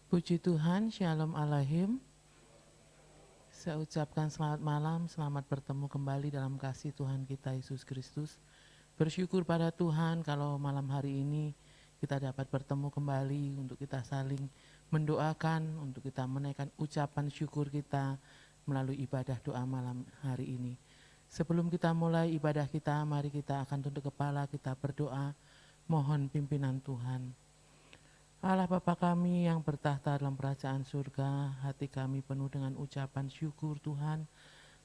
Puji Tuhan, Shalom Aleichem. Saya ucapkan selamat malam, selamat bertemu kembali dalam kasih Tuhan kita Yesus Kristus. Bersyukur pada Tuhan kalau malam hari ini kita dapat bertemu kembali untuk kita saling mendoakan, untuk kita menaikkan ucapan syukur kita melalui ibadah doa malam hari ini. Sebelum kita mulai ibadah kita, mari kita akan tunduk kepala, kita berdoa, mohon pimpinan Tuhan. Allah Bapa kami yang bertahta dalam kerajaan surga, hati kami penuh dengan ucapan syukur Tuhan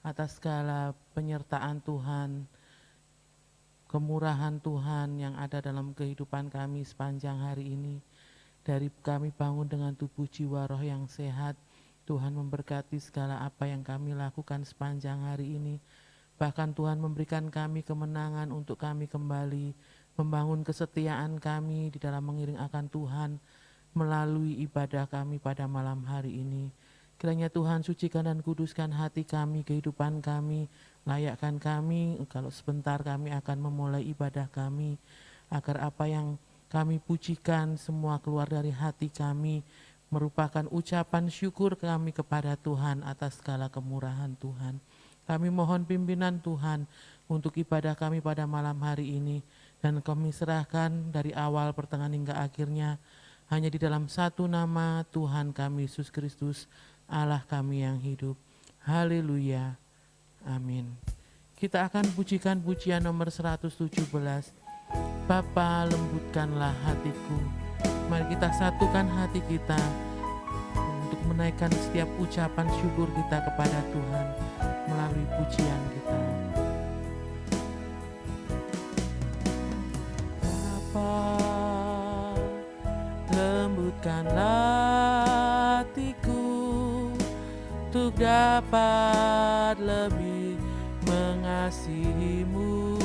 atas segala penyertaan Tuhan, kemurahan Tuhan yang ada dalam kehidupan kami sepanjang hari ini. Dari kami bangun dengan tubuh jiwa roh yang sehat, Tuhan memberkati segala apa yang kami lakukan sepanjang hari ini. Bahkan Tuhan memberikan kami kemenangan untuk kami kembali membangun kesetiaan kami di dalam mengiring akan Tuhan melalui ibadah kami pada malam hari ini. Kiranya Tuhan sucikan dan kuduskan hati kami, kehidupan kami, layakkan kami kalau sebentar kami akan memulai ibadah kami, agar apa yang kami pujikan semua keluar dari hati kami merupakan ucapan syukur kami kepada Tuhan atas segala kemurahan Tuhan. Kami mohon pimpinan Tuhan untuk ibadah kami pada malam hari ini, dan kami serahkan dari awal pertengahan hingga akhirnya hanya di dalam satu nama Tuhan kami Yesus Kristus, Allah kami yang hidup. Haleluya. Amin. Kita akan pujikan pujian nomor 117. Bapa, lembutkanlah hatiku. Mari kita satukan hati kita untuk menaikkan setiap ucapan syukur kita kepada Tuhan melalui pujian kita. Bapa, lembutkanlah hatiku untuk dapat lebih mengasihimu.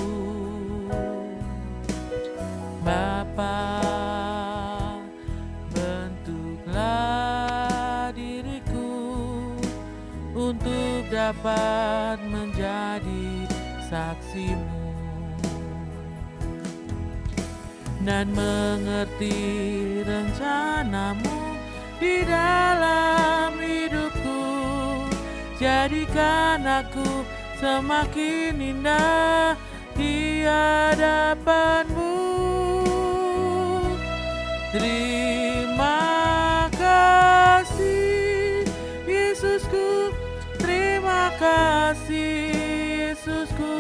Bapa, bentuklah diriku untuk dapat menjadi saksimu dan mengerti rencanamu di dalam hidupku. Jadikan aku semakin indah di hadapanmu. Terima kasih Yesusku, terima kasih Yesusku.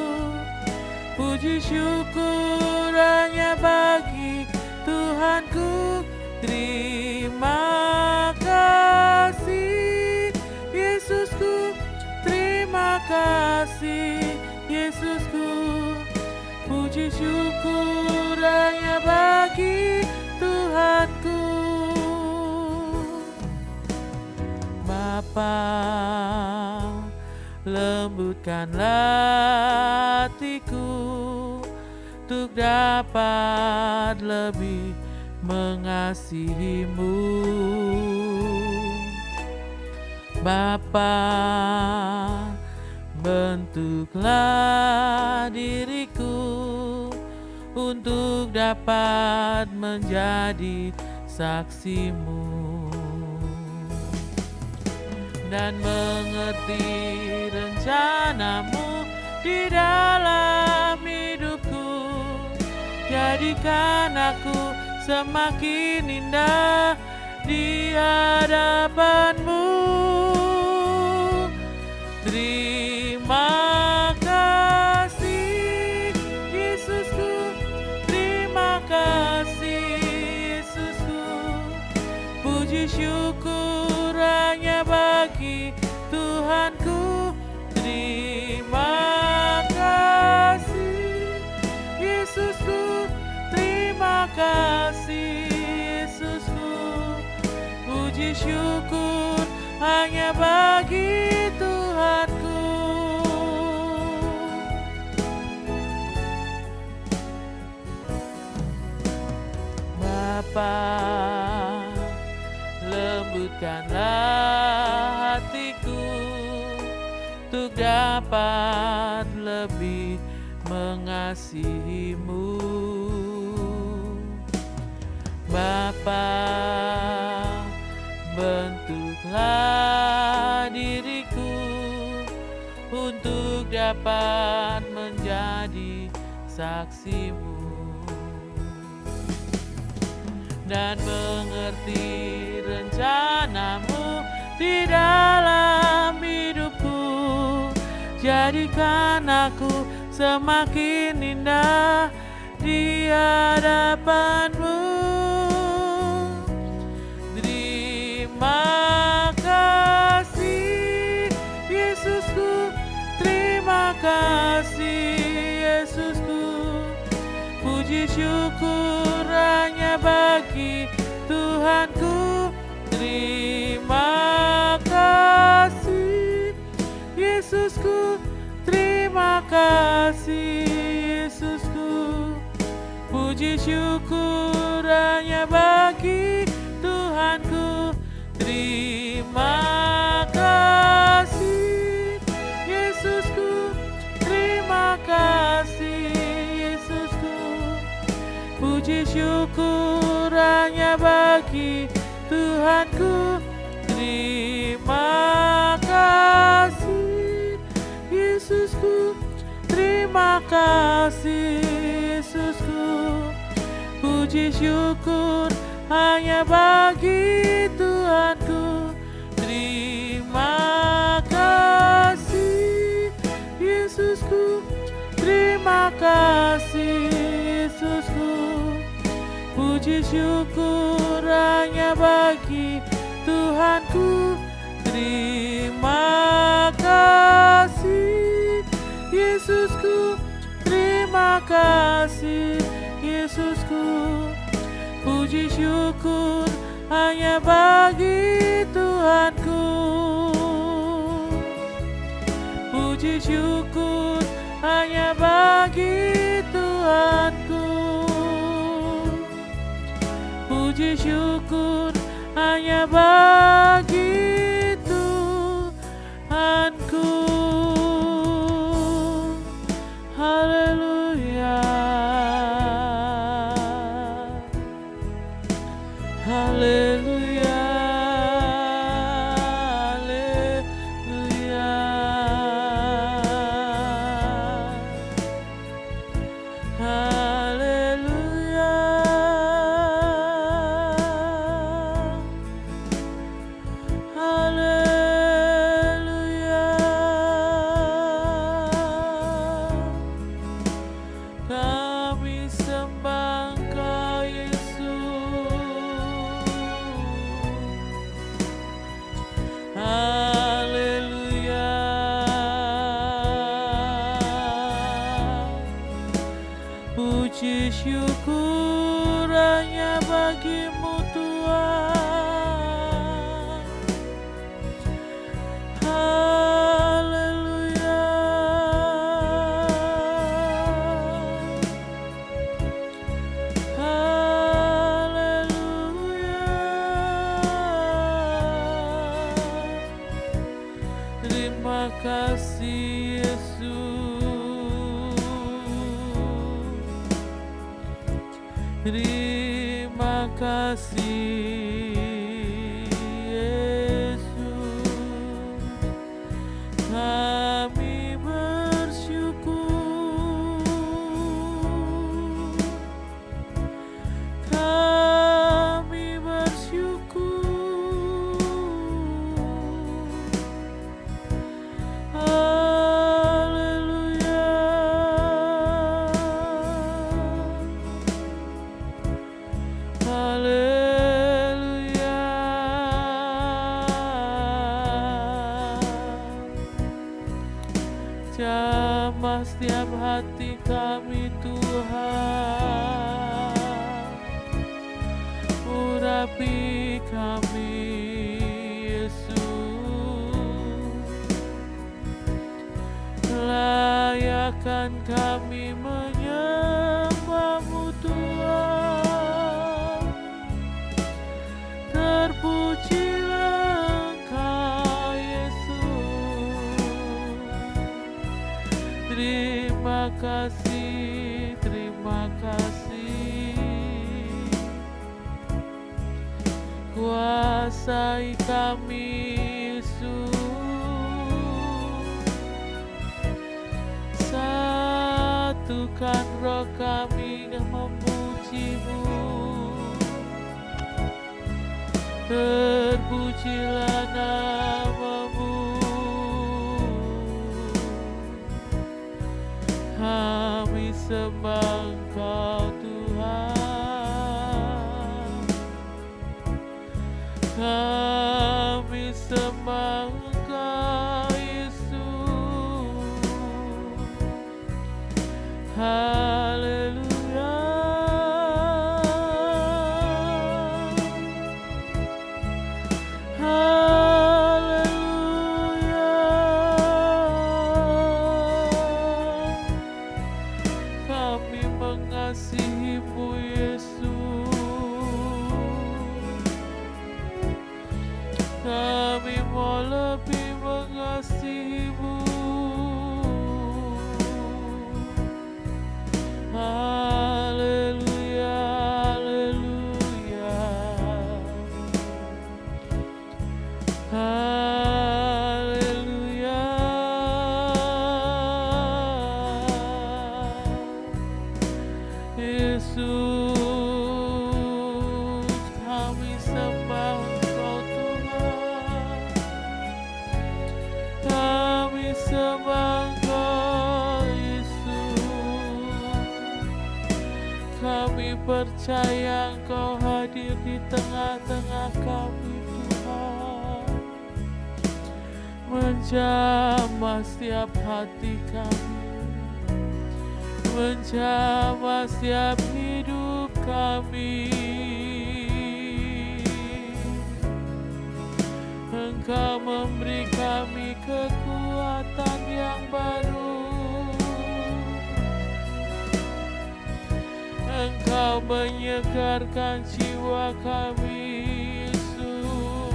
Puji syukur hanya bagi Tuhanku. Terima kasih Yesusku, terima kasih Yesusku. Puji syukur hanya bagi Tuhanku. Bapa, lembutkanlah hatiku untuk dapat lebih mengasihimu. Bapa, bentuklah diriku untuk dapat menjadi saksimu dan mengerti rencanamu di dalam hidupku. Jadikan aku semakin indah di hadapanmu. Terima kasih Yesusku, terima kasih Yesusku. Puji syukur hanya bagi Tuhanku. Terima kasih Yesusku, terima kasih Yesusku. Puji syukur hanya bagi Tuhanku. Bapa, lembutkanlah hatiku untuk dapat lebih mengasihimu. Bapa, Tolonglah diriku untuk dapat menjadi saksimu dan mengerti rencanamu di dalam hidupku. Jadikan aku semakin indah di hadapanmu. Terima kasih Yesusku, terima kasih Yesusku. Puji syukur hanya bagi Tuhanku. Terima kasih Yesusku, terima kasih Yesusku. Puji syukur hanya bagi Tuhanku. Terima kasih Yesusku, terima kasih Yesusku. Puji syukur hanya bagi Tuhanku. Terima kasih Yesusku, terima kasih Yesusku. Puji syukur hanya bagi Tuhanku. Terima kasih Yesusku, terima kasih Yesusku. Puji syukur hanya bagi Tuhanku. Terima kasih Yesusku, terima kasih Yesusku. Puji syukur hanya bagi Tuhanku. Puji syukur hanya bagi Tuhanku. Puji syukur hanya bagi Tuhanku. Haleluya. Haleluya, haleluya, haleluya, haleluya. Kami sembah Engkau Yesus. Haleluya. Puji syukur hanya bagi-Mu Tuhan. Haleluya. Haleluya. Terima kasih Yesus. Terima kasih Yesus. Kami bersyukur. Kami bersyukur. Haleluya. Haleluya. Jamah setiap hati kami Tuhan. Urapi kami Yesus. Layakan kami menyembah-Mu Tuhan. Terpujilah Engkau Yesus. Terima kasih, terima kasih. kuasai kami Yesus, satukan roh kami yang memuji-Mu. Terpujilah nama-Mu, kami sembah Engkau Tuhan, kami sembah Engkau Yesus. Haleluya, haleluya, kami mengasihi-Mu Yesus, kami mau lebih mengasihi-Mu. Haleluya, haleluya, haleluya. Yesus, kami sembah Engkau Tuhan, kami sembah Engkau Yesus, kami percaya Engkau hadir di tengah-tengah kami Tuhan, menjamah setiap hati kami, menjamah setiap hidup kami. Engkau memberi kami kekuatan yang baru, Engkau menyegarkan jiwa kami Yesus.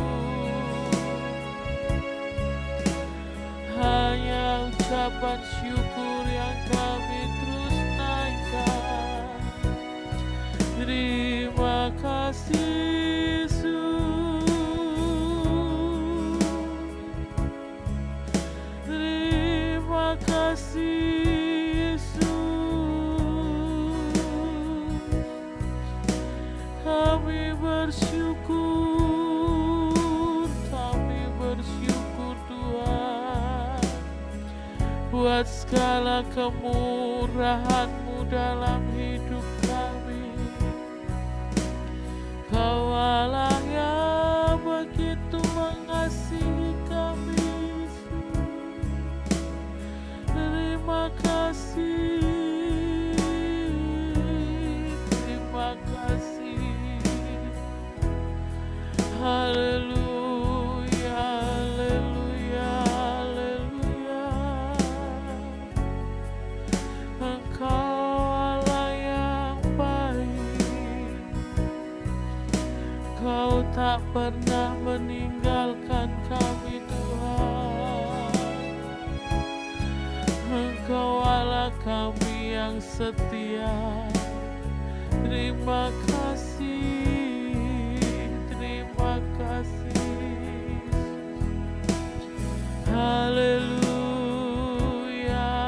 Hanya ucapan syukur yang kami terus naikkan. Terima kasih Yesus, terima kasih Yesus. Kami bersyukur Tuhan, buat segala kemurahan-Mu dalam hidup kami. Kau Allah yang begitu mengasihi kami Yesus. Terima kasih, terima kasih. Haleluya, haleluya, haleluya. Engkau Allah yang baik, Kau tak pernah meninggalkan kami Tuhan. Engkau Allah kami yang setia. Terima kasih, terima kasih. Haleluya,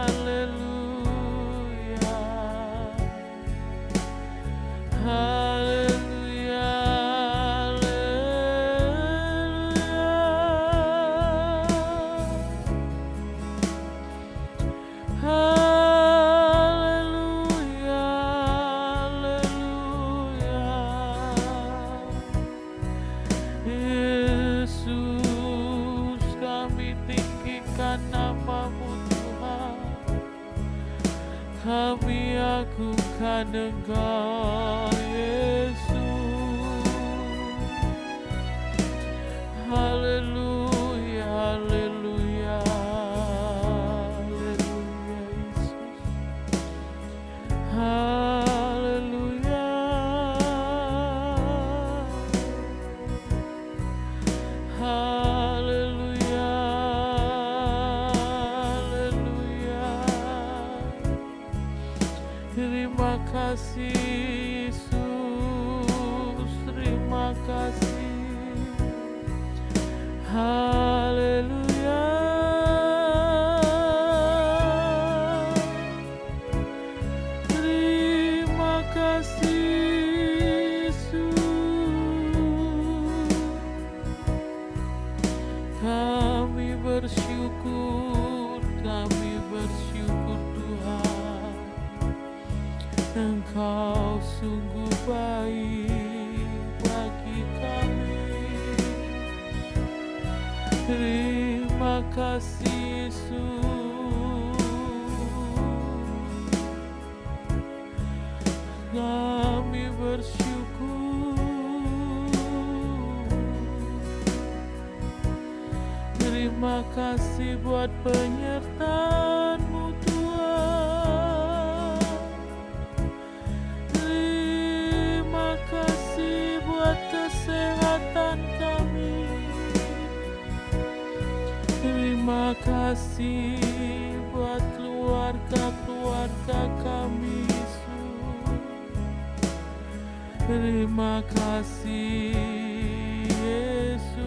haleluya, haleluya, haleluya, haleluya, haleluya. Yesus, kami tinggikan nama-Mu Tuhan, kami agungkan Engkau Yesus. Haleluya, haleluya, haleluya Yesus. Haleluya, haleluya, haleluya. Terima kasih Yesus. kasih Yesus, kami bersyukur. Terima kasih buat penyertaan-Mu Tuhan. Terima kasih buat kesehatan kami. Terima kasih buat keluarga-keluarga kami Yesus. Terima kasih Yesus.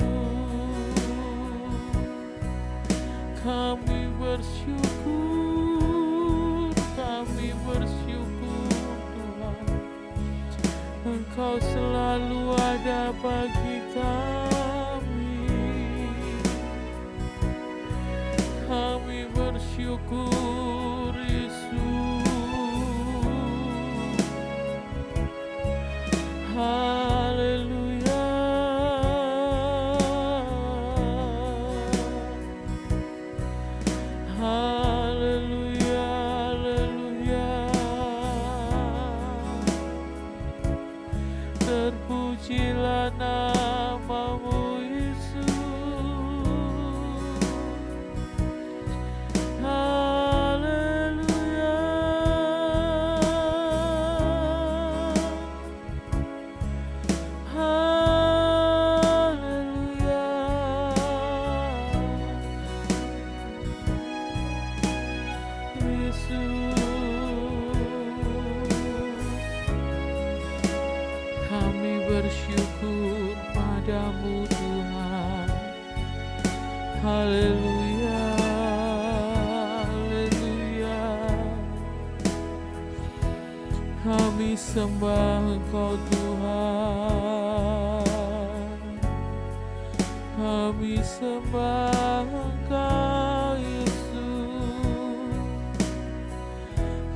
Kami bersyukur Tuhan. Engkau selalu ada bagi kami. Kami bersyukur Yesus. Haleluya. Haleluya, haleluya. Terpujilah nama-Mu Yesus. Haleluya. Haleluya. Yesus, kami bersyukur padamu Tuhan. Haleluya, haleluya. Kami sembah Engkau Tuhan. Kami sembah Engkau Yesus.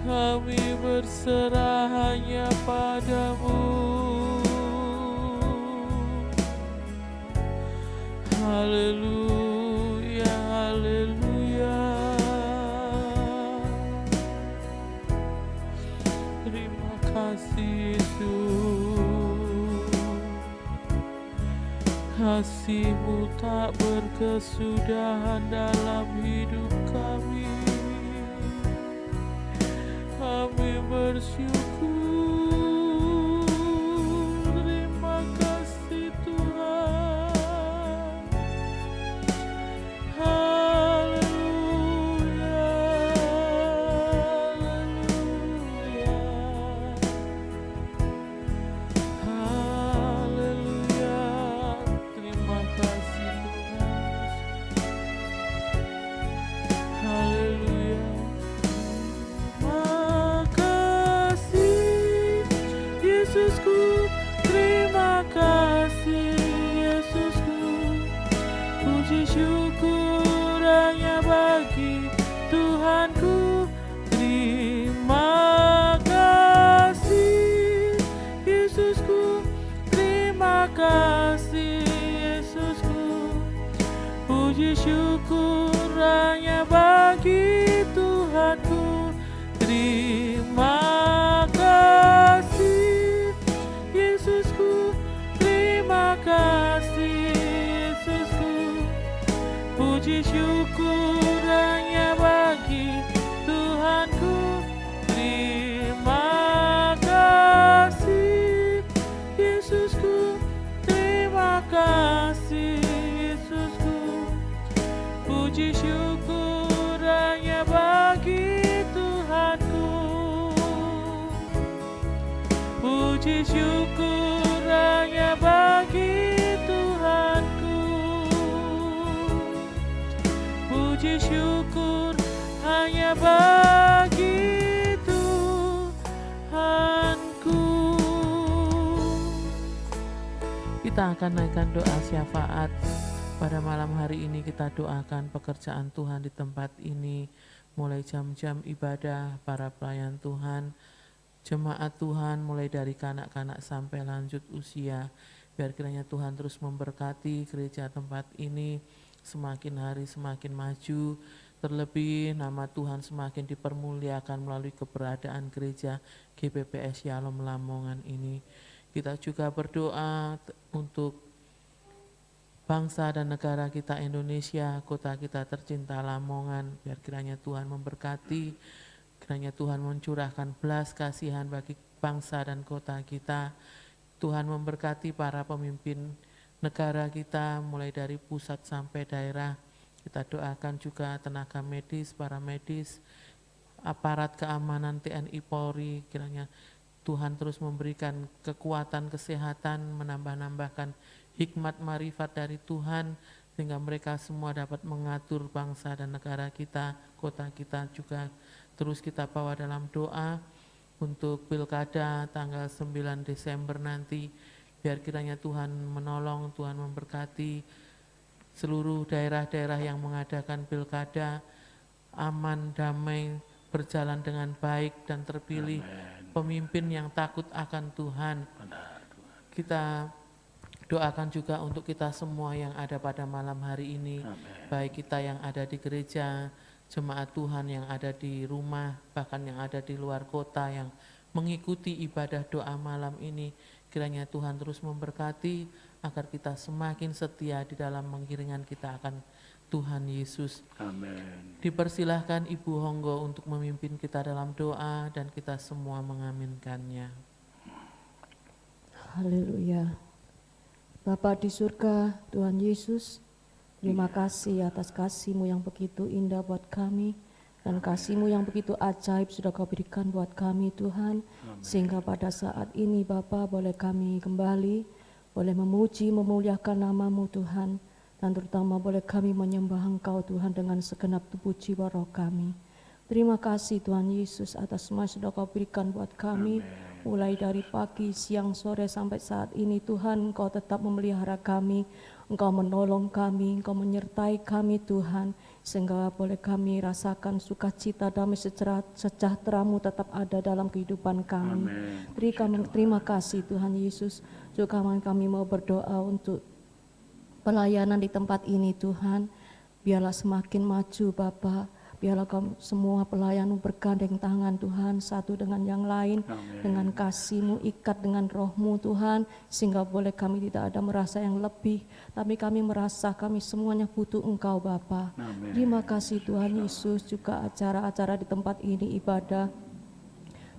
Kami berserah hanya padamu. Haleluya, haleluya. Terima kasih Yesus. Kasih-Mu tak berkesudahan dalam hidup kami. Kami bersyukur. Terima kasih Tuhan. Haleluya, haleluya. Haleluya. Terima kasih Tuhan. Haleluya. Yesusku, terima kasih Yesusku. Puji syukur hanya bagi Tuhanku. Terima kasih Yesusku. Terima kasih Yesusku. Puji syukur hanya bagi Tuhanku. Terima kasih Yesusku. Terima kasih Yesusku. Puji syukur hanya bagi Tuhanku. Terima kasih Yesusku. Terima kasih Yesusku. Puji syukur hanya bagi Tuhanku. Puji syukur hanya bagi Tuhanku. Puji syukur hanya bagi Tuhanku. Kita akan naikkan doa syafaat. Pada malam hari ini kita doakan pekerjaan Tuhan di tempat ini, mulai jam-jam ibadah, para pelayan Tuhan, jemaat Tuhan, mulai dari kanak-kanak sampai lanjut usia. Biar kiranya Tuhan terus memberkati gereja tempat ini, semakin hari semakin maju, terlebih nama Tuhan semakin dipermuliakan melalui keberadaan gereja GPPS Shalom Lamongan ini. Kita juga berdoa untuk bangsa dan negara kita Indonesia, kota kita tercinta Lamongan, biar kiranya Tuhan memberkati, kiranya Tuhan mencurahkan belas kasihan bagi bangsa dan kota kita. Tuhan memberkati para pemimpin negara kita, mulai dari pusat sampai daerah. Kita doakan juga tenaga medis, para medis, aparat keamanan TNI Polri, kiranya Tuhan terus memberikan kekuatan kesehatan, menambah-nambahkan hikmat marifat dari Tuhan, sehingga mereka semua dapat mengatur bangsa dan negara kita, kota kita juga. Terus kita bawa dalam doa untuk pilkada tanggal 9 Desember nanti, biar kiranya Tuhan menolong, Tuhan memberkati seluruh daerah-daerah yang mengadakan pilkada, aman, damai, berjalan dengan baik dan terpilih. Amen. Pemimpin yang takut akan Tuhan. Kita doakan juga untuk kita semua yang ada pada malam hari ini. Amen. Baik kita yang ada di gereja, jemaat Tuhan yang ada di rumah, bahkan yang ada di luar kota yang mengikuti ibadah doa malam ini. Kiranya Tuhan terus memberkati agar kita semakin setia di dalam mengiringan kita akan Tuhan Yesus. Amin. Dipersilahkan Ibu Honggo untuk memimpin kita dalam doa dan kita semua mengaminkannya. Haleluya. Bapa di surga, Tuhan Yesus, terima kasih atas kasih-Mu yang begitu indah buat kami, dan kasih-Mu yang begitu ajaib sudah Kau berikan buat kami Tuhan. Amen. Sehingga pada saat ini Bapa boleh kami kembali, boleh memuji, memuliakan nama-Mu Tuhan, dan terutama boleh kami menyembah Engkau Tuhan dengan segenap tubuh jiwa roh kami. Terima kasih Tuhan Yesus atas semua yang sudah Kau berikan buat kami. Amen. Mulai dari pagi, siang, sore sampai saat ini Tuhan, Engkau tetap memelihara kami, Engkau menolong kami, Engkau menyertai kami Tuhan, sehingga boleh kami rasakan sukacita, damai sejahtera-Mu tetap ada dalam kehidupan kami. Terima kasih Tuhan Yesus. Juga kami mau berdoa untuk pelayanan di tempat ini Tuhan, biarlah semakin maju Bapa. Biarlah kau semua pelayan-Mu bergandeng tangan Tuhan, satu dengan yang lain. Amen. Dengan kasih-Mu, ikat dengan roh-Mu Tuhan, sehingga boleh kami tidak ada merasa yang lebih, tapi kami merasa kami semuanya butuh Engkau Bapa. Amen. Terima kasih Tuhan Yesus. Juga acara-acara di tempat ini ibadah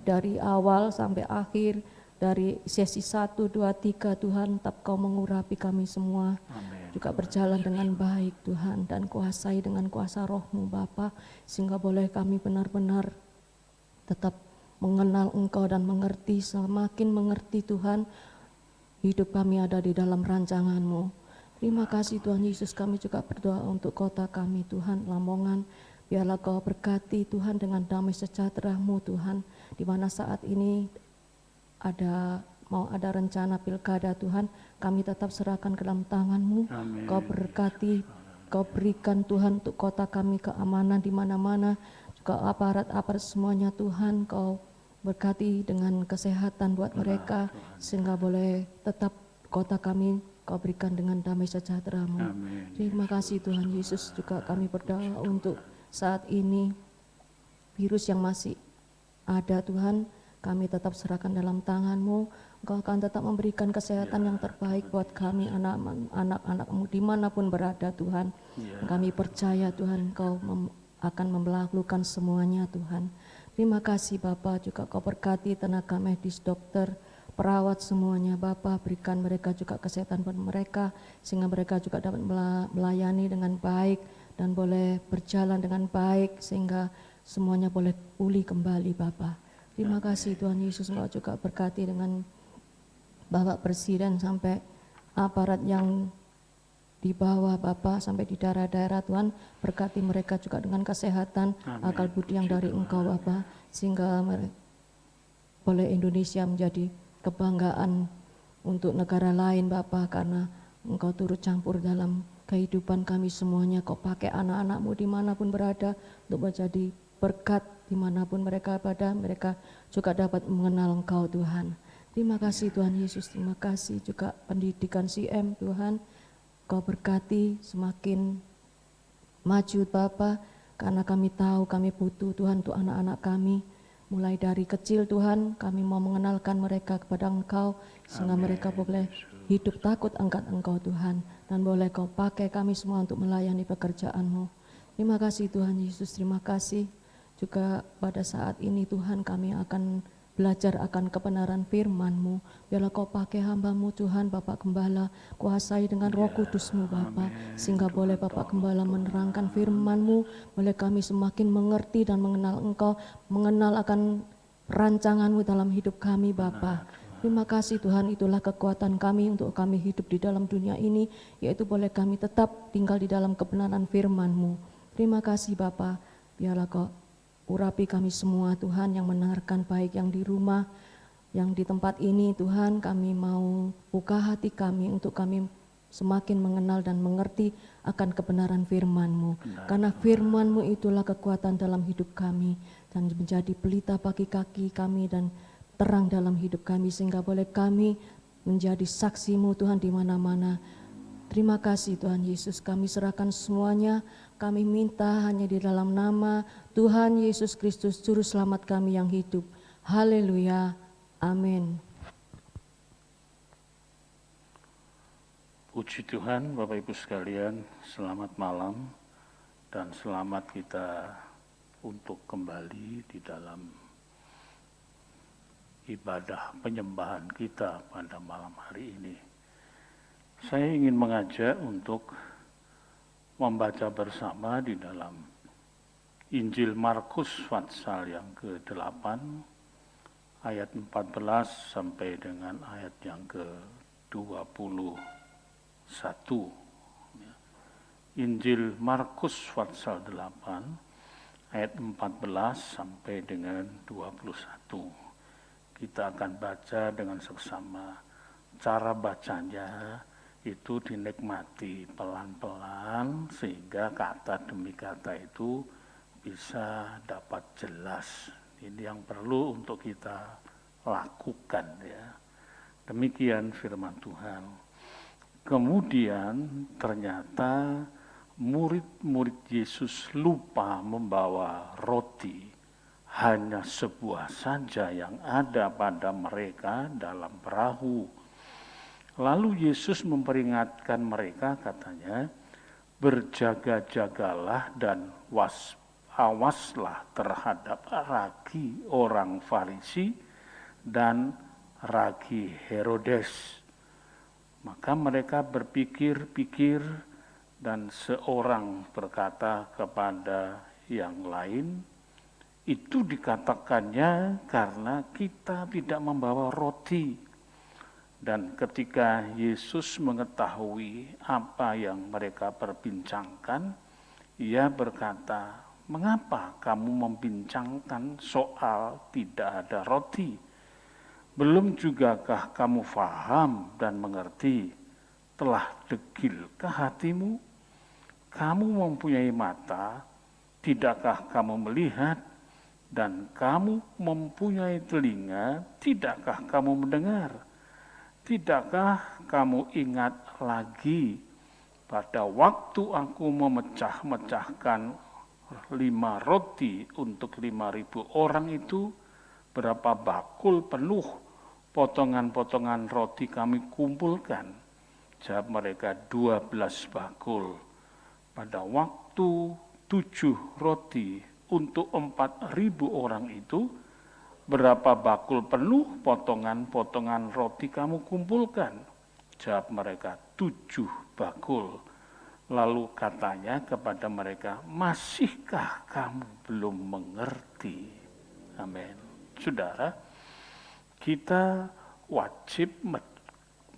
dari awal sampai akhir, dari sesi 1, 2, 3 Tuhan, tetap Kau mengurapi kami semua. Amen. Juga berjalan dengan baik Tuhan, dan kuasai dengan kuasa roh-Mu Bapa, sehingga boleh kami benar-benar tetap mengenal Engkau dan mengerti, semakin mengerti Tuhan, hidup kami ada di dalam rancangan-Mu. Terima kasih Tuhan Yesus. Kami juga berdoa untuk kota kami Tuhan, Lamongan. Biarlah Kau berkati Tuhan dengan damai sejahtera-Mu Tuhan, di mana saat ini mau ada rencana pilkada Tuhan, kami tetap serahkan ke dalam tangan-Mu. Amen. Kau berkati, Kau berikan Tuhan untuk kota kami keamanan di mana-mana, juga aparat-aparat semuanya Tuhan, Kau berkati dengan kesehatan buat mereka, sehingga boleh tetap kota kami Kau berikan dengan damai sejahtera-Mu. Amen. Terima kasih Tuhan Yesus. Juga kami berdoa untuk saat ini virus yang masih ada Tuhan, kami tetap serahkan dalam tangan-Mu. Engkau akan tetap memberikan kesehatan yang terbaik buat kami, anak-anak-Mu dimanapun berada Tuhan. Kami percaya Tuhan Engkau akan memperlakukan semuanya Tuhan. Terima kasih Bapa. Juga Kau berkati tenaga medis, dokter, perawat semuanya Bapa. Berikan mereka juga kesehatan buat mereka, sehingga mereka juga dapat melayani dengan baik dan boleh berjalan dengan baik, sehingga semuanya boleh pulih kembali Bapa. Terima kasih Tuhan Yesus. Engkau juga berkati dengan Bapak Presiden sampai aparat yang di bawah Bapa sampai di daerah-daerah Tuhan. Berkati mereka juga dengan kesehatan, akal budi yang dari Engkau Bapa, sehingga boleh Indonesia menjadi kebanggaan untuk negara lain Bapa, karena Engkau turut campur dalam kehidupan kami semuanya. Kau pakai anak-anak-Mu dimanapun berada untuk menjadi berkat dimanapun mereka berada, mereka juga dapat mengenal Engkau Tuhan. Terima kasih Tuhan Yesus. Terima kasih juga pendidikan CM Tuhan, Kau berkati semakin maju Bapa, karena kami tahu kami butuh Tuhan untuk anak-anak kami. Mulai dari kecil Tuhan, kami mau mengenalkan mereka kepada Engkau, sehingga mereka boleh hidup takut angkat Engkau Tuhan, dan boleh Kau pakai kami semua untuk melayani pekerjaan-Mu. Terima kasih Tuhan Yesus, terima kasih. Juga pada saat ini Tuhan kami akan belajar akan kebenaran firman-Mu. Biarlah Kau pakai hamba-Mu Tuhan, Bapak Gembala, kuasai dengan Roh Kudus-Mu Bapa, sehingga boleh Bapak Gembala menerangkan firman-Mu, boleh kami semakin mengerti dan mengenal Engkau, mengenal akan rancangan-Mu dalam hidup kami Bapa. Terima kasih Tuhan, itulah kekuatan kami untuk kami hidup di dalam dunia ini, yaitu boleh kami tetap tinggal di dalam kebenaran firman-Mu. Terima kasih Bapa, biarlah Kau urapi kami semua Tuhan yang mendengarkan, baik yang di rumah, yang di tempat ini Tuhan. Kami mau buka hati kami untuk kami semakin mengenal dan mengerti akan kebenaran firman-Mu. Karena firman-Mu itulah kekuatan dalam hidup kami dan menjadi pelita bagi kaki kami dan terang dalam hidup kami, sehingga boleh kami menjadi saksi-Mu Tuhan di mana-mana. Terima kasih Tuhan Yesus, kami serahkan semuanya, kami minta hanya di dalam nama Tuhan Yesus Kristus, Juru Selamat kami yang hidup. Haleluya, amin. Puji Tuhan, Bapak Ibu sekalian, selamat malam dan selamat kita untuk kembali di dalam ibadah penyembahan kita pada malam hari ini. Saya ingin mengajak untuk membaca bersama di dalam Injil Markus pasal yang ke-8 ayat 14 sampai dengan ayat yang ke-21. Injil Markus pasal 8 ayat 14 sampai dengan 21. Kita akan baca dengan seksama. Cara bacanya itu dinikmati pelan-pelan sehingga kata demi kata itu bisa dapat jelas. Ini yang perlu untuk kita lakukan ya. Demikian firman Tuhan. Kemudian ternyata murid-murid Yesus lupa membawa roti. Hanya sebuah saja yang ada pada mereka dalam perahu. Lalu Yesus memperingatkan mereka, katanya, berjaga-jagalah dan awaslah terhadap ragi orang Farisi dan ragi Herodes. Maka mereka berpikir-pikir dan seorang berkata kepada yang lain, itu dikatakannya karena kita tidak membawa roti. Dan ketika Yesus mengetahui apa yang mereka perbincangkan, ia berkata, mengapa kamu membincangkan soal tidak ada roti? Belum jugakah kamu faham dan mengerti? Telah degilkah hatimu? Kamu mempunyai mata, tidakkah kamu melihat? Dan kamu mempunyai telinga, tidakkah kamu mendengar? Tidakkah kamu ingat lagi pada waktu aku memecah-mecahkan 5 roti untuk 5.000 orang itu, berapa bakul penuh potongan-potongan roti kami kumpulkan? Jawab mereka, 12 bakul. Pada waktu 7 roti untuk 4.000 orang itu, berapa bakul penuh potongan-potongan roti kamu kumpulkan? Jawab mereka, 7 bakul. Lalu katanya kepada mereka, masihkah kamu belum mengerti? Amin. Saudara, kita wajib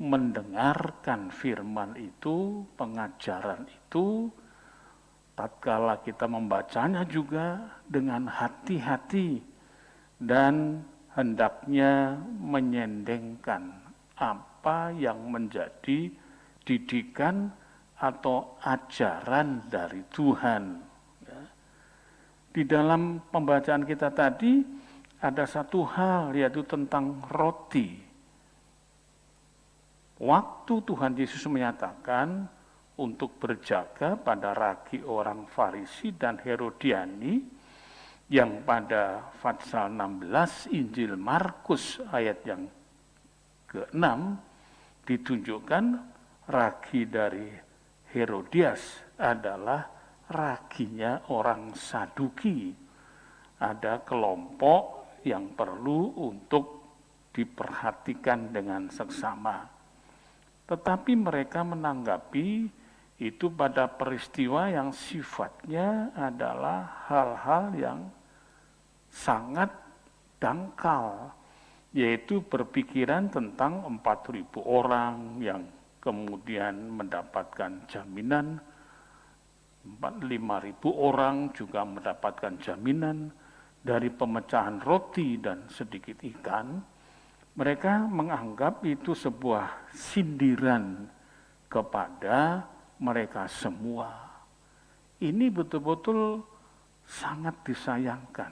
mendengarkan firman itu, pengajaran itu, tatkala kita membacanya juga dengan hati-hati, dan hendaknya menyendengkan apa yang menjadi didikan atau ajaran dari Tuhan. Di dalam pembacaan kita tadi ada satu hal, yaitu tentang roti. Waktu Tuhan Yesus menyatakan untuk berjaga pada ragi orang Farisi dan Herodiani yang pada pasal 16 Injil Markus ayat yang ke-6 ditunjukkan ragi dari Herodias adalah raginya orang Saduki. Ada kelompok yang perlu untuk diperhatikan dengan seksama. Tetapi mereka menanggapi itu pada peristiwa yang sifatnya adalah hal-hal yang sangat dangkal, yaitu berpikiran tentang 4.000 orang yang kemudian mendapatkan jaminan, 5.000 orang juga mendapatkan jaminan dari pemecahan roti dan sedikit ikan. Mereka menganggap itu sebuah sindiran kepada mereka semua. Ini betul-betul sangat disayangkan.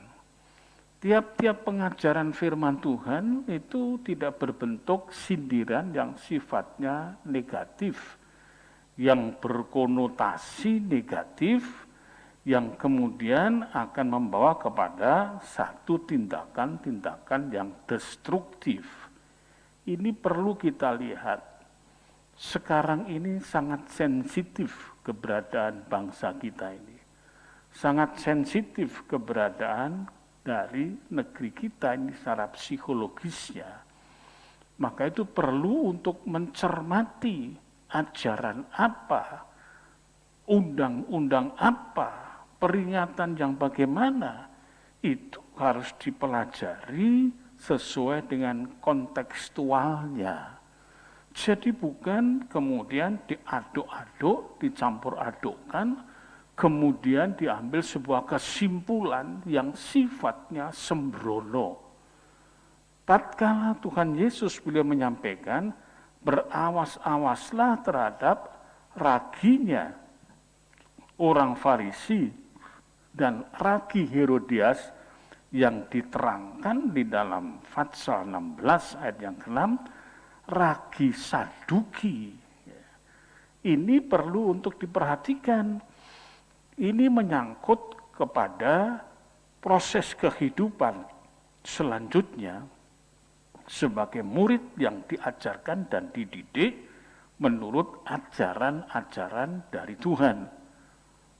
Tiap-tiap pengajaran firman Tuhan itu tidak berbentuk sindiran yang sifatnya negatif, yang berkonotasi negatif, yang kemudian akan membawa kepada satu tindakan-tindakan yang destruktif. Ini perlu kita lihat. Sekarang ini sangat sensitif keberadaan bangsa kita ini. Sangat sensitif keberadaan dari negeri kita ini secara psikologisnya. Maka itu perlu untuk mencermati ajaran apa, undang-undang apa, peringatan yang bagaimana, itu harus dipelajari sesuai dengan kontekstualnya. Jadi bukan kemudian diaduk-aduk, dicampur-adukkan, kemudian diambil sebuah kesimpulan yang sifatnya sembrono. Tatkala Tuhan Yesus beliau menyampaikan, berawas-awaslah terhadap raginya orang Farisi dan ragi Herodias yang diterangkan di dalam pasal 16 ayat yang ke-6, ragi Saduki. Ini perlu untuk diperhatikan. Ini menyangkut kepada proses kehidupan selanjutnya sebagai murid yang diajarkan dan dididik menurut ajaran-ajaran dari Tuhan.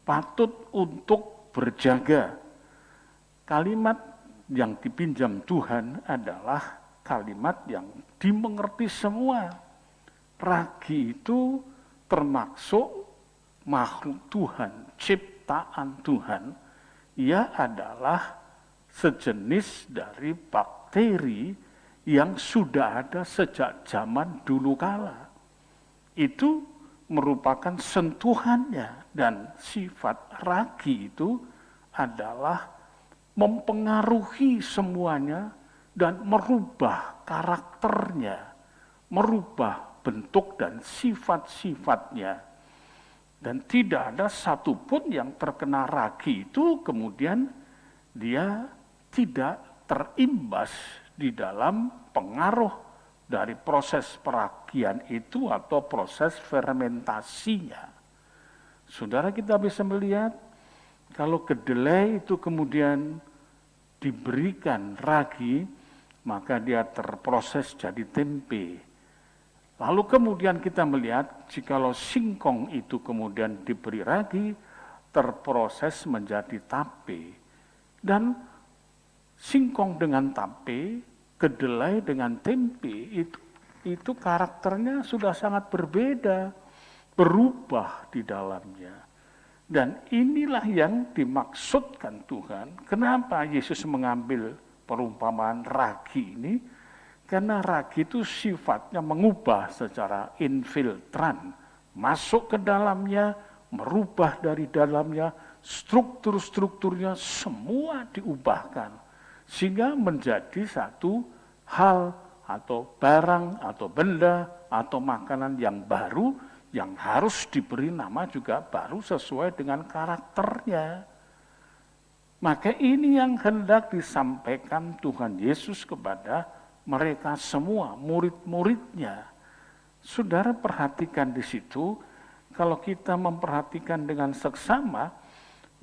Patut untuk berjaga. Kalimat yang dipinjam Tuhan adalah kalimat yang dimengerti semua. Ragi itu termasuk makhluk Tuhan, ciptaan Tuhan. Ia adalah sejenis dari bakteri yang sudah ada sejak zaman dulu kala. Itu merupakan sentuhannya, dan sifat ragi itu adalah mempengaruhi semuanya dan merubah karakternya, merubah bentuk dan sifat-sifatnya. Dan tidak ada satupun yang terkena ragi itu kemudian dia tidak terimbas di dalam pengaruh dari proses peragian itu atau proses fermentasinya. Saudara, kita bisa melihat kalau kedelai itu kemudian diberikan ragi, maka dia terproses jadi tempe. Lalu kemudian kita melihat jikalau singkong itu kemudian diberi ragi, terproses menjadi tape. Dan singkong dengan tape, kedelai dengan tempe, itu karakternya sudah sangat berbeda, berubah di dalamnya. Dan inilah yang dimaksudkan Tuhan. Kenapa Yesus mengambil perumpamaan ragi ini? Karena ragi itu sifatnya mengubah secara infiltran, masuk ke dalamnya, merubah dari dalamnya, struktur-strukturnya semua diubahkan. Sehingga menjadi satu hal atau barang atau benda atau makanan yang baru, yang harus diberi nama juga baru sesuai dengan karakternya. Maka ini yang hendak disampaikan Tuhan Yesus kepada mereka semua, murid-muridnya. Saudara perhatikan di situ, kalau kita memperhatikan dengan seksama,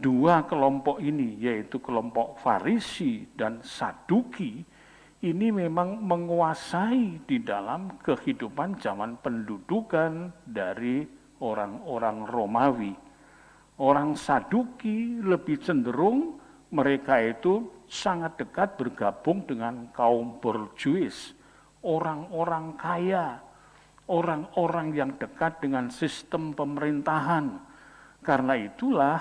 dua kelompok ini, yaitu kelompok Farisi dan Saduki, ini memang menguasai di dalam kehidupan zaman pendudukan dari orang-orang Romawi. Orang Saduki lebih cenderung mereka itu sangat dekat bergabung dengan kaum borjuis, orang-orang kaya, orang-orang yang dekat dengan sistem pemerintahan. Karena itulah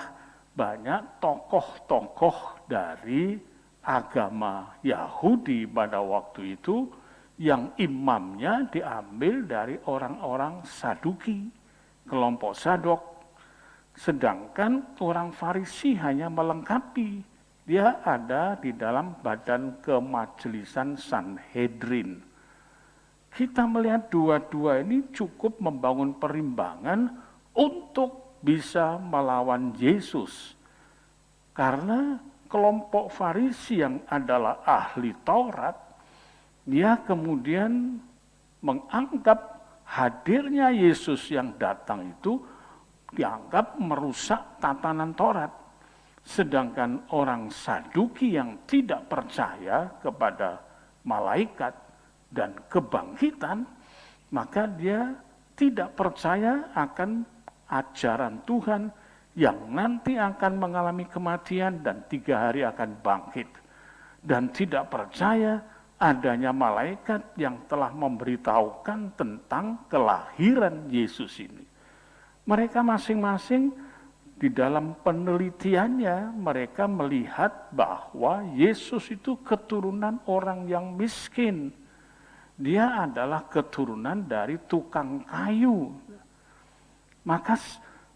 banyak tokoh-tokoh dari agama Yahudi pada waktu itu yang imamnya diambil dari orang-orang Saduki, kelompok Sadok. Sedangkan orang Farisi hanya melengkapi, dia ada di dalam badan kemajelisan Sanhedrin. Kita melihat dua-dua ini cukup membangun perimbangan untuk bisa melawan Yesus. Karena kelompok Farisi yang adalah ahli Taurat, dia kemudian menganggap hadirnya Yesus yang datang itu dianggap merusak tatanan Taurat. Sedangkan orang Saduki yang tidak percaya kepada malaikat dan kebangkitan, maka dia tidak percaya akan ajaran Tuhan yang nanti akan mengalami kematian dan 3 hari akan bangkit. Dan tidak percaya adanya malaikat yang telah memberitahukan tentang kelahiran Yesus ini. Mereka masing-masing di dalam penelitiannya mereka melihat bahwa Yesus itu keturunan orang yang miskin. Dia adalah keturunan dari tukang kayu. Maka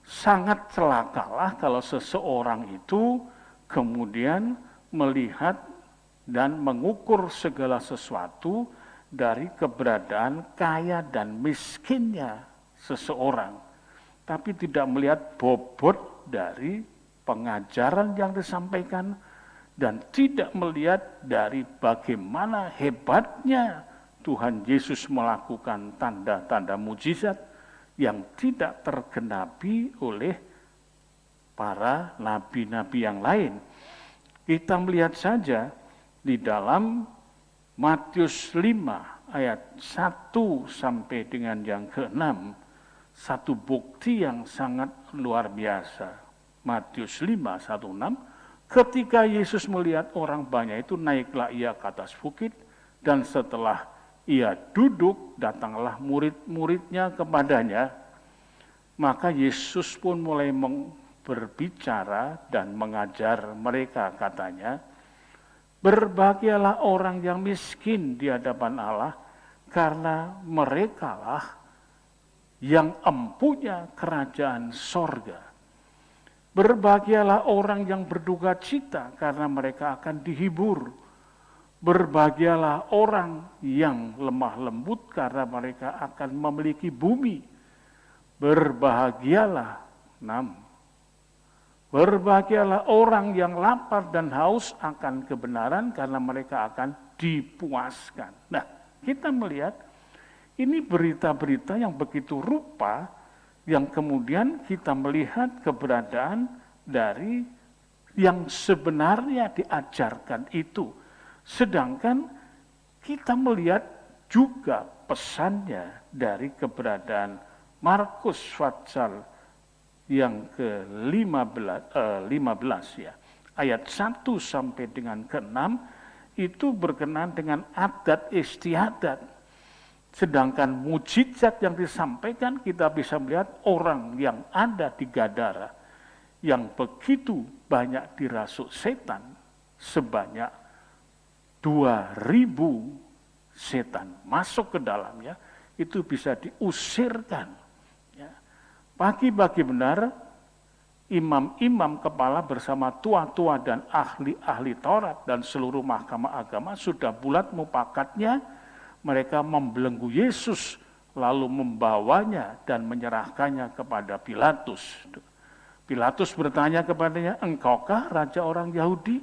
sangat celakalah kalau seseorang itu kemudian melihat dan mengukur segala sesuatu dari keberadaan kaya dan miskinnya seseorang. Tapi tidak melihat bobot dari pengajaran yang disampaikan dan tidak melihat dari bagaimana hebatnya Tuhan Yesus melakukan tanda-tanda mujizat yang tidak tergenapi oleh para nabi-nabi yang lain. Kita melihat saja di dalam Matius 5 ayat 1 sampai dengan yang ke-6, satu bukti yang sangat luar biasa. Matius 5, 1-6, ketika Yesus melihat orang banyak itu, naiklah ia ke atas bukit, dan setelah ia duduk, datanglah murid-muridnya kepadanya. Maka Yesus pun mulai berbicara dan mengajar mereka, katanya, berbahagialah orang yang miskin di hadapan Allah, karena merekalah yang empunya kerajaan sorga. Berbahagialah orang yang berduka cita, karena mereka akan dihibur. Berbahagialah orang yang lemah lembut, karena mereka akan memiliki bumi. Berbahagialah, 6. Berbahagialah orang yang lapar dan haus akan kebenaran, karena mereka akan dipuaskan. Nah, kita melihat ini berita-berita yang begitu rupa, yang kemudian kita melihat keberadaan dari yang sebenarnya diajarkan itu. Sedangkan kita melihat juga pesannya dari keberadaan Markus Pasal yang ke-15 ya, ayat 1 sampai dengan ke-6 itu berkenaan dengan adat istiadat. Sedangkan mujizat yang disampaikan kita bisa melihat orang yang ada di Gadara yang begitu banyak dirasuk setan, sebanyak 2.000 setan masuk ke dalamnya, itu bisa diusirkan. Ya. Pagi-pagi benar, imam-imam kepala bersama tua-tua dan ahli-ahli Taurat dan seluruh mahkamah agama sudah bulat mupakatnya, mereka membelenggu Yesus, lalu membawanya dan menyerahkannya kepada Pilatus. Pilatus bertanya kepadanya, engkaukah raja orang Yahudi?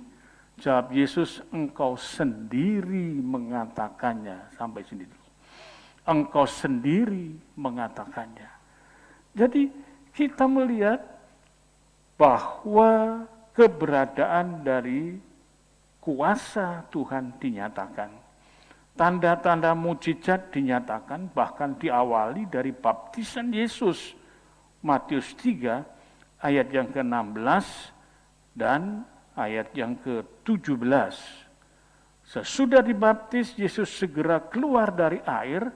Jawab Yesus, engkau sendiri mengatakannya. Sampai sini dulu. Engkau sendiri mengatakannya. Jadi kita melihat bahwa keberadaan dari kuasa Tuhan dinyatakan. Tanda-tanda mujizat dinyatakan, bahkan diawali dari baptisan Yesus. Matius 3 ayat yang ke-16 dan ayat yang ke-17. Sesudah dibaptis, Yesus segera keluar dari air,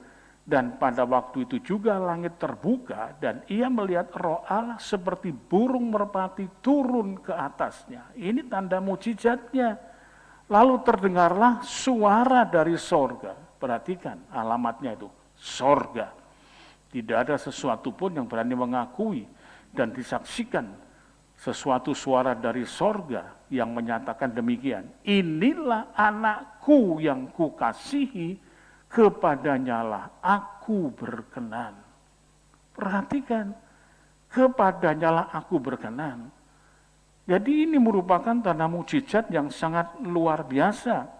dan pada waktu itu juga langit terbuka, dan ia melihat Roh Allah seperti burung merpati turun ke atasnya. Ini tanda mujizatnya. Lalu terdengarlah suara dari sorga. Perhatikan alamatnya itu, sorga. Tidak ada sesuatu pun yang berani mengakui dan disaksikan sesuatu suara dari sorga yang menyatakan demikian. Inilah anakku yang kukasihi, kepadanyalah aku berkenan. Perhatikan, kepadanyalah aku berkenan. Jadi ini merupakan tanda mujizat yang sangat luar biasa.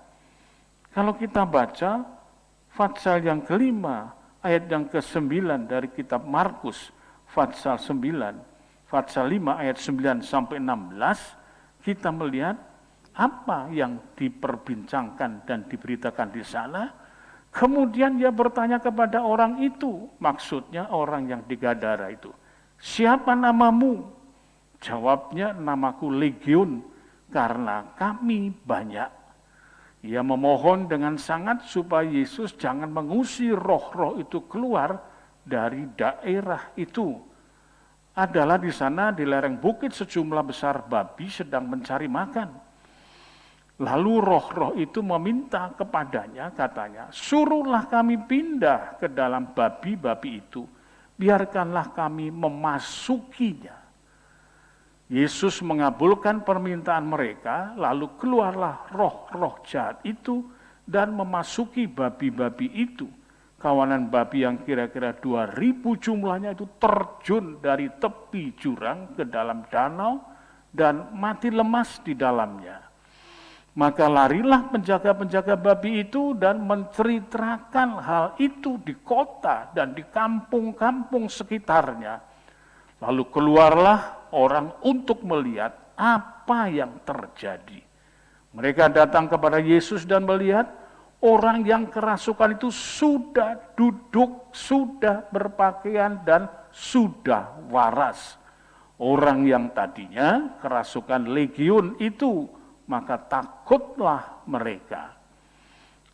Kalau kita baca Fatsal yang kelima, ayat yang ke-9 dari kitab Markus, Fatsal 9, Fatsal 5 ayat 9 sampai 16, kita melihat apa yang diperbincangkan dan diberitakan di sana. Kemudian ia bertanya kepada orang itu, maksudnya orang yang di Gadara itu, siapa namamu? Jawabnya, namaku Legiun, karena kami banyak. Ia memohon dengan sangat supaya Yesus jangan mengusir roh-roh itu keluar dari daerah itu. Adalah di sana di lereng bukit sejumlah besar babi sedang mencari makan. Lalu roh-roh itu meminta kepadanya, katanya, suruhlah kami pindah ke dalam babi-babi itu, biarkanlah kami memasukinya. Yesus mengabulkan permintaan mereka, lalu keluarlah roh-roh jahat itu dan memasuki babi-babi itu. Kawanan babi yang kira-kira 2.000 jumlahnya itu terjun dari tepi jurang ke dalam danau dan mati lemas di dalamnya. Maka larilah penjaga-penjaga babi itu dan menceritakan hal itu di kota dan di kampung-kampung sekitarnya. Lalu keluarlah orang untuk melihat apa yang terjadi. Mereka datang kepada Yesus dan melihat orang yang kerasukan itu sudah duduk, sudah berpakaian, dan sudah waras. Orang yang tadinya kerasukan legiun itu, maka takutlah mereka.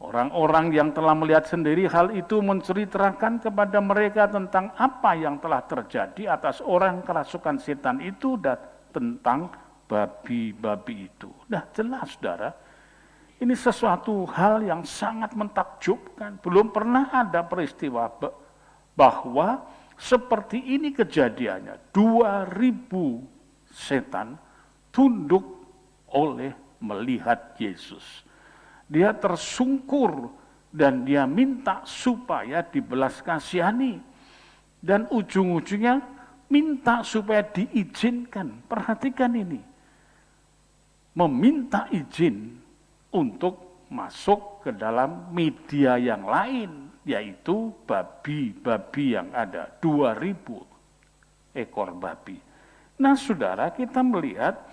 Orang-orang yang telah melihat sendiri hal itu menceritakan kepada mereka tentang apa yang telah terjadi atas orang kerasukan setan itu dan tentang babi-babi itu. Nah, jelas saudara, ini sesuatu hal yang sangat mentakjubkan. Belum pernah ada peristiwa bahwa seperti ini kejadiannya. 2.000 setan tunduk oleh melihat Yesus. Dia tersungkur dan dia minta supaya dibelas kasihani. Dan ujung-ujungnya minta supaya diizinkan. Perhatikan ini. Meminta izin untuk masuk ke dalam media yang lain, yaitu babi-babi yang ada. 2.000 ekor babi. Nah saudara, kita melihat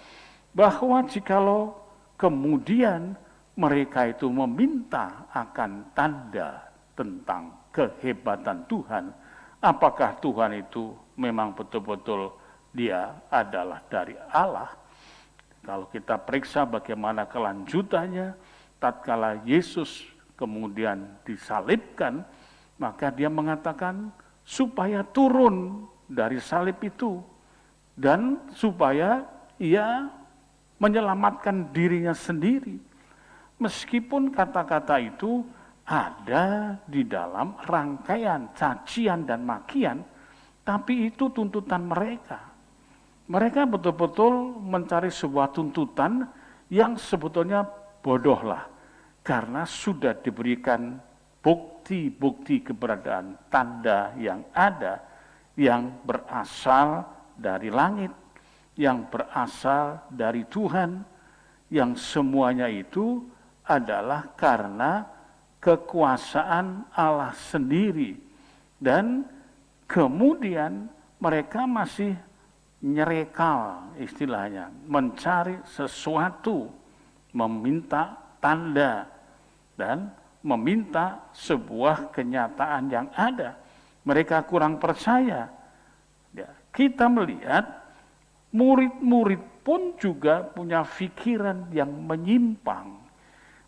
bahwa jikalau kemudian mereka itu meminta akan tanda tentang kehebatan Tuhan. Apakah Tuhan itu memang betul-betul dia adalah dari Allah? Kalau kita periksa bagaimana kelanjutannya, tatkala Yesus kemudian disalibkan, maka dia mengatakan supaya turun dari salib itu, dan supaya ia menyelamatkan dirinya sendiri. Meskipun kata-kata itu ada di dalam rangkaian cacian dan makian, tapi itu tuntutan mereka. Mereka betul-betul mencari sebuah tuntutan yang sebetulnya bodoh lah, karena sudah diberikan bukti-bukti keberadaan tanda yang ada, yang berasal dari langit, yang berasal dari Tuhan, yang semuanya itu adalah karena kekuasaan Allah sendiri. Dan kemudian mereka masih nyerekal istilahnya, mencari sesuatu, meminta tanda, dan meminta sebuah kenyataan yang ada. Mereka kurang percaya. Ya, kita melihat murid-murid pun juga punya pikiran yang menyimpang.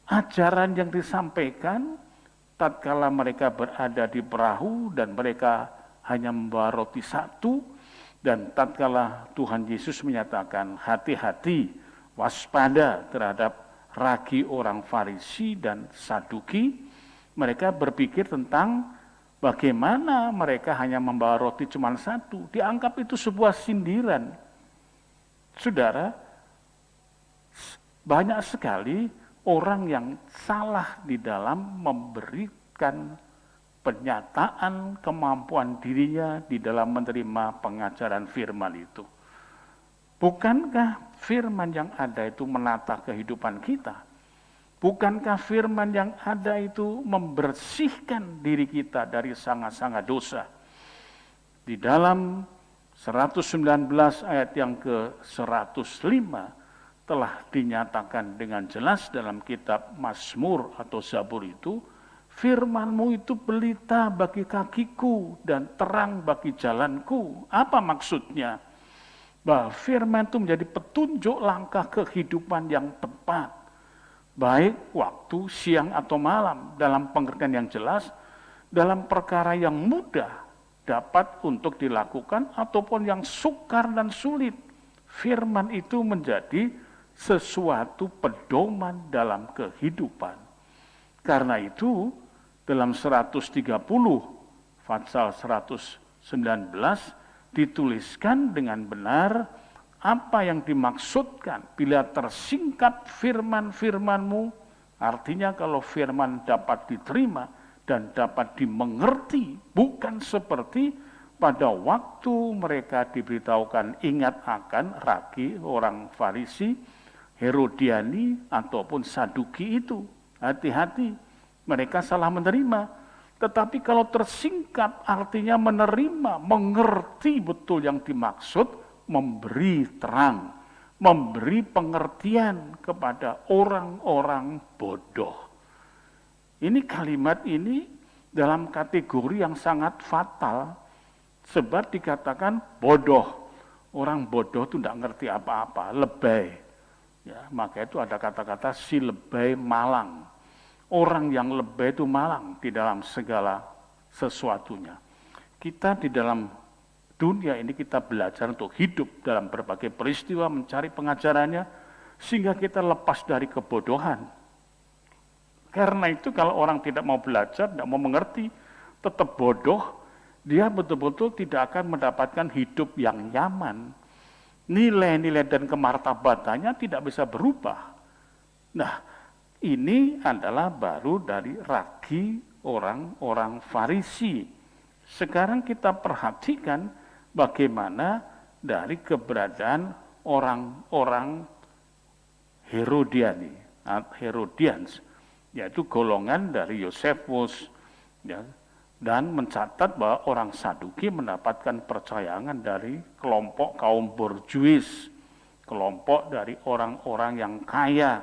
Ajaran yang disampaikan tatkala mereka berada di perahu dan mereka hanya membawa roti satu, dan tatkala Tuhan Yesus menyatakan hati-hati, waspada terhadap ragi orang Farisi dan Saduki, mereka berpikir tentang bagaimana mereka hanya membawa roti cuma satu. Dianggap itu sebuah sindiran. Saudara, banyak sekali orang yang salah di dalam memberikan penyataan kemampuan dirinya di dalam menerima pengajaran firman itu. Bukankah firman yang ada itu menata kehidupan kita? Bukankah firman yang ada itu membersihkan diri kita dari sangat-sangat dosa? Di dalam 119 ayat yang ke-105 telah dinyatakan dengan jelas dalam kitab Mazmur atau Zabur itu, firman-Mu itu pelita bagi kakiku dan terang bagi jalanku. Apa maksudnya? Bahwa firman itu menjadi petunjuk langkah kehidupan yang tepat, baik waktu siang atau malam, dalam pengertian yang jelas, dalam perkara yang mudah dapat untuk dilakukan ataupun yang sukar dan sulit. Firman itu menjadi sesuatu pedoman dalam kehidupan. Karena itu dalam 130 pasal 119 dituliskan dengan benar apa yang dimaksudkan bila tersingkap firman-firman-Mu. Artinya kalau firman dapat diterima dan dapat dimengerti, bukan seperti pada waktu mereka diberitahukan ingat akan ragi orang Farisi, Herodiani ataupun Saduki itu. Hati-hati, mereka salah menerima. Tetapi kalau tersingkap artinya menerima, mengerti betul yang dimaksud, memberi terang, memberi pengertian kepada orang-orang bodoh. Ini kalimat ini dalam kategori yang sangat fatal, sebab dikatakan bodoh. Orang bodoh itu tidak ngerti apa-apa, lebay. Ya, maka itu ada kata-kata si lebay malang. Orang yang lebay itu malang di dalam segala sesuatunya. Kita di dalam dunia ini kita belajar untuk hidup dalam berbagai peristiwa, mencari pengajarannya, sehingga kita lepas dari kebodohan. Karena itu kalau orang tidak mau belajar, tidak mau mengerti, tetap bodoh, dia betul-betul tidak akan mendapatkan hidup yang nyaman. Nilai-nilai dan kemartabatannya tidak bisa berubah. Nah, ini adalah baru dari ragi orang-orang Farisi. Sekarang kita perhatikan bagaimana dari keberadaan orang-orang Herodians, yaitu golongan dari Yosefus, ya, dan mencatat bahwa orang Saduki mendapatkan percayaan dari kelompok kaum borjuis, kelompok dari orang-orang yang kaya.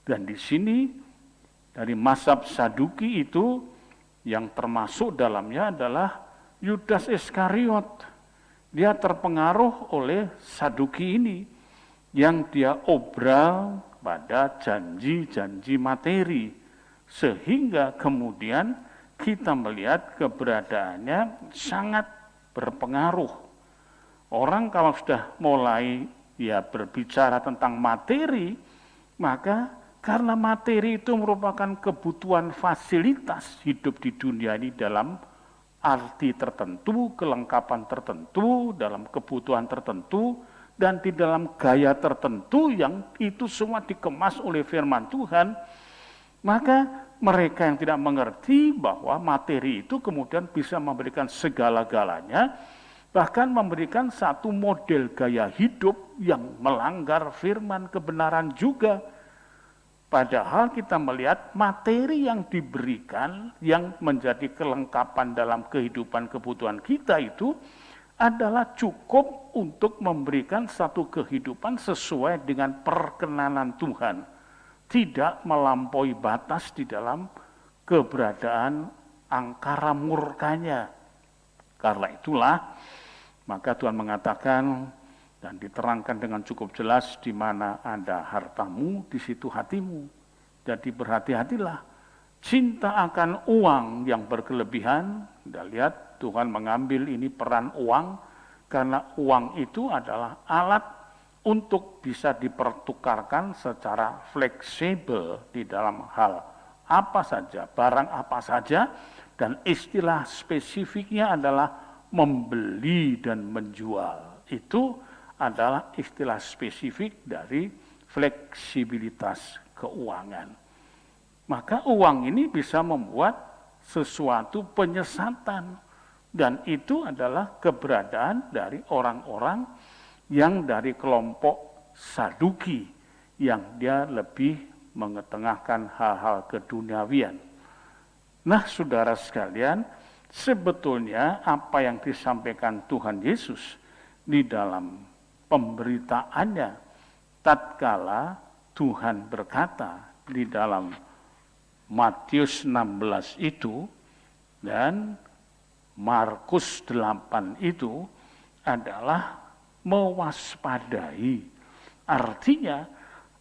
Dan di sini dari mazhab Saduki itu yang termasuk dalamnya adalah Yudas Iskariot. Dia terpengaruh oleh Saduki ini yang dia obral pada janji-janji materi, sehingga kemudian kita melihat keberadaannya sangat berpengaruh. Orang kalau sudah mulai berbicara tentang materi, maka karena materi itu merupakan kebutuhan fasilitas hidup di dunia ini dalam arti tertentu, kelengkapan tertentu, dalam kebutuhan tertentu, dan di dalam gaya tertentu yang itu semua dikemas oleh firman Tuhan, maka mereka yang tidak mengerti bahwa materi itu kemudian bisa memberikan segala-galanya, bahkan memberikan satu model gaya hidup yang melanggar firman kebenaran juga. Padahal kita melihat materi yang diberikan, yang menjadi kelengkapan dalam kehidupan kebutuhan kita itu adalah cukup untuk memberikan satu kehidupan sesuai dengan perkenanan Tuhan. Tidak melampaui batas di dalam keberadaan angkara murkanya. Karena itulah, maka Tuhan mengatakan dan diterangkan dengan cukup jelas, di mana ada hartamu, di situ hatimu. Jadi berhati-hatilah. Cinta akan uang yang berkelebihan, kita lihat Tuhan mengambil ini peran uang, karena uang itu adalah alat untuk bisa dipertukarkan secara fleksibel di dalam hal apa saja, barang apa saja, dan istilah spesifiknya adalah membeli dan menjual. Itu adalah istilah spesifik dari fleksibilitas keuangan. Maka uang ini bisa membuat sesuatu penyesatan, dan itu adalah keberadaan dari orang-orang yang dari kelompok Saduki, yang dia lebih mengetengahkan hal-hal keduniawian. Nah, saudara sekalian, sebetulnya apa yang disampaikan Tuhan Yesus di dalam pemberitaannya tatkala Tuhan berkata di dalam Matius 16 itu dan Markus 8 itu adalah mewaspadai. Artinya,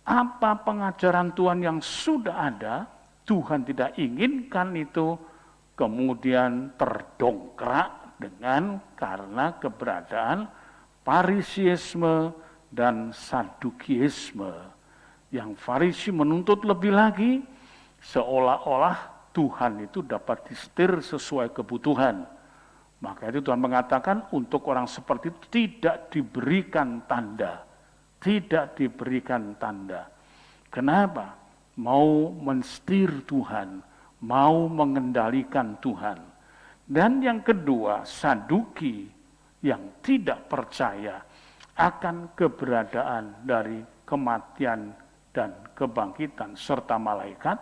apa pengajaran Tuhan yang sudah ada, Tuhan tidak inginkan itu kemudian terdongkrak dengan karena keberadaan Parisiisme dan Sadukiisme. Yang Farisi menuntut lebih lagi, seolah-olah Tuhan itu dapat disetir sesuai kebutuhan. Maka itu Tuhan mengatakan untuk orang seperti itu tidak diberikan tanda. Tidak diberikan tanda. Kenapa? Mau mensetir Tuhan, mau mengendalikan Tuhan. Dan yang kedua, Saduki yang tidak percaya akan keberadaan dari kematian dan kebangkitan serta malaikat.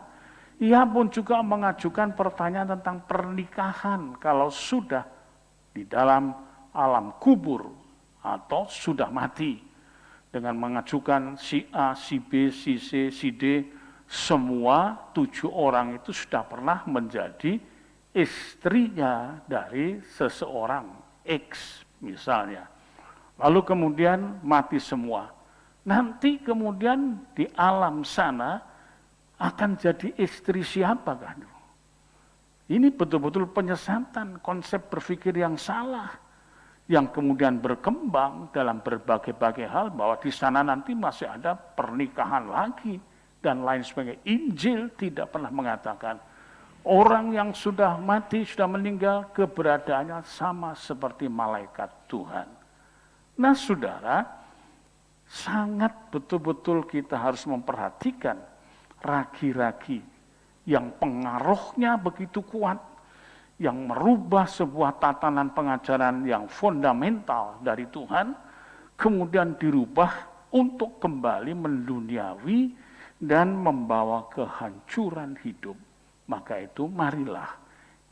Ia pun juga mengajukan pertanyaan tentang pernikahan kalau sudah di dalam alam kubur atau sudah mati. Dengan mengajukan si A, si B, si C, si D, semua 7 orang itu sudah pernah menjadi istrinya dari seseorang X misalnya. Lalu kemudian mati semua. Nanti kemudian di alam sana akan jadi istri siapa kan? Ini betul-betul penyesatan, konsep berpikir yang salah, yang kemudian berkembang dalam berbagai-bagai hal bahwa di sana nanti masih ada pernikahan lagi dan lain sebagainya. Injil tidak pernah mengatakan orang yang sudah mati, sudah meninggal, keberadaannya sama seperti malaikat Tuhan. Nah, saudara, sangat betul-betul kita harus memperhatikan ragi-ragi yang pengaruhnya begitu kuat, yang merubah sebuah tatanan pengajaran yang fundamental dari Tuhan, kemudian dirubah untuk kembali menduniawi dan membawa kehancuran hidup. Maka itu marilah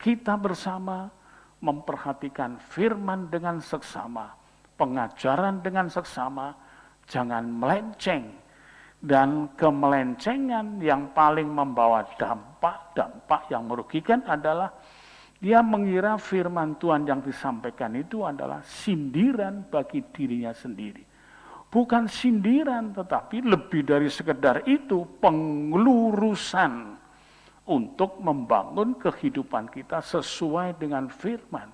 kita bersama memperhatikan firman dengan seksama, pengajaran dengan seksama, jangan melenceng. Dan kemelencengan yang paling membawa dampak yang merugikan adalah dia mengira firman Tuhan yang disampaikan itu adalah sindiran bagi dirinya sendiri. Bukan sindiran, tetapi lebih dari sekedar itu, pengelurusan untuk membangun kehidupan kita sesuai dengan firman.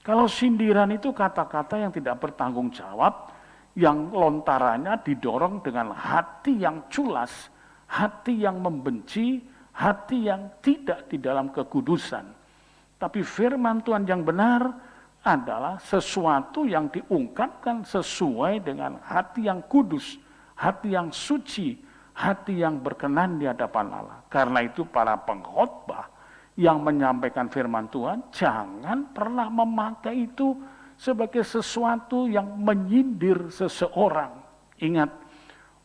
Kalau sindiran itu kata-kata yang tidak bertanggung jawab, yang lontarannya didorong dengan hati yang culas, hati yang membenci, hati yang tidak di dalam kekudusan. Tapi firman Tuhan yang benar adalah sesuatu yang diungkapkan sesuai dengan hati yang kudus, hati yang suci, hati yang berkenan di hadapan Allah. Karena itu para pengkhotbah yang menyampaikan firman Tuhan, jangan pernah memakai itu sebagai sesuatu yang menyindir seseorang. Ingat,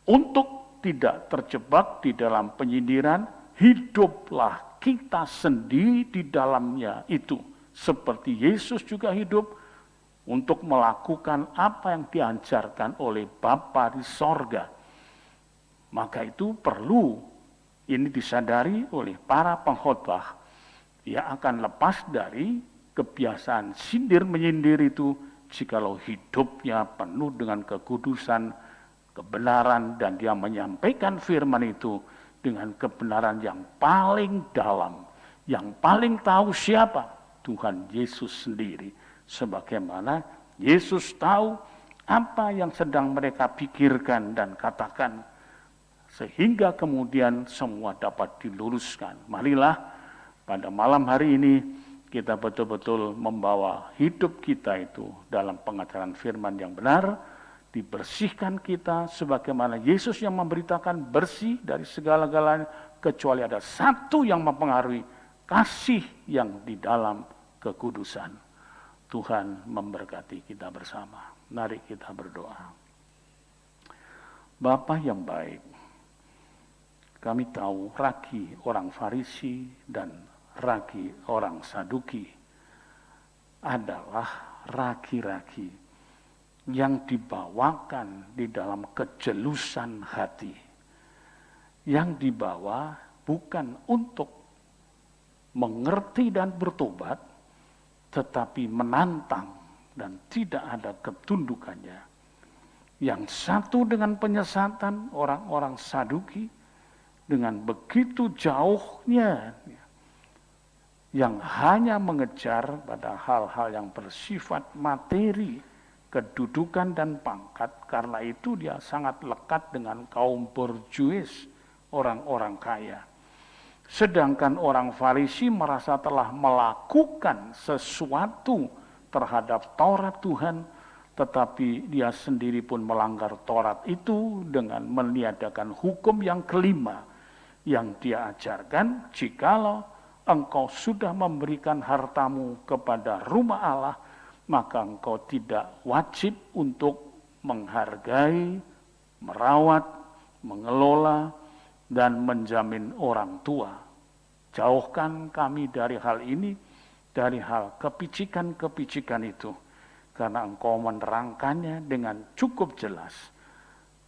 untuk tidak terjebak di dalam penyindiran, hiduplah kita sendiri di dalamnya itu. Seperti Yesus juga hidup, untuk melakukan apa yang diajarkan oleh Bapa di sorga. Maka itu perlu ini disadari oleh para pengkhotbah. Ia akan lepas dari kebiasaan sindir menyindir itu jikalau hidupnya penuh dengan kekudusan, kebenaran, dan dia menyampaikan firman itu dengan kebenaran yang paling dalam, yang paling tahu siapa? Tuhan Yesus sendiri. Sebagaimana Yesus tahu apa yang sedang mereka pikirkan dan katakan, sehingga kemudian semua dapat diluruskan. Marilah pada malam hari ini kita betul-betul membawa hidup kita itu dalam pengajaran firman yang benar, dibersihkan kita sebagaimana Yesus yang memberitakan bersih dari segala-galanya, kecuali ada satu yang mempengaruhi, kasih yang di dalam kekudusan. Tuhan memberkati kita bersama. Mari kita berdoa. Bapa yang baik, kami tahu ragi orang Farisi dan ragi orang Saduki adalah ragi-ragi yang dibawakan di dalam kejelusan hati, yang dibawa bukan untuk mengerti dan bertobat, tetapi menantang dan tidak ada ketundukannya. Yang satu dengan penyesatan orang-orang Saduki, dengan begitu jauhnya, yang hanya mengejar pada hal-hal yang bersifat materi, kedudukan dan pangkat. Karena itu dia sangat lekat dengan kaum borjuis, orang-orang kaya. Sedangkan orang Farisi merasa telah melakukan sesuatu terhadap Taurat Tuhan, tetapi dia sendiri pun melanggar Taurat itu dengan meniadakan hukum yang kelima yang dia ajarkan, jikalau engkau sudah memberikan hartamu kepada rumah Allah, maka engkau tidak wajib untuk menghargai, merawat, mengelola, dan menjamin orang tua. Jauhkan kami dari hal ini, dari hal kepicikan-kepicikan itu, karena engkau menerangkannya dengan cukup jelas.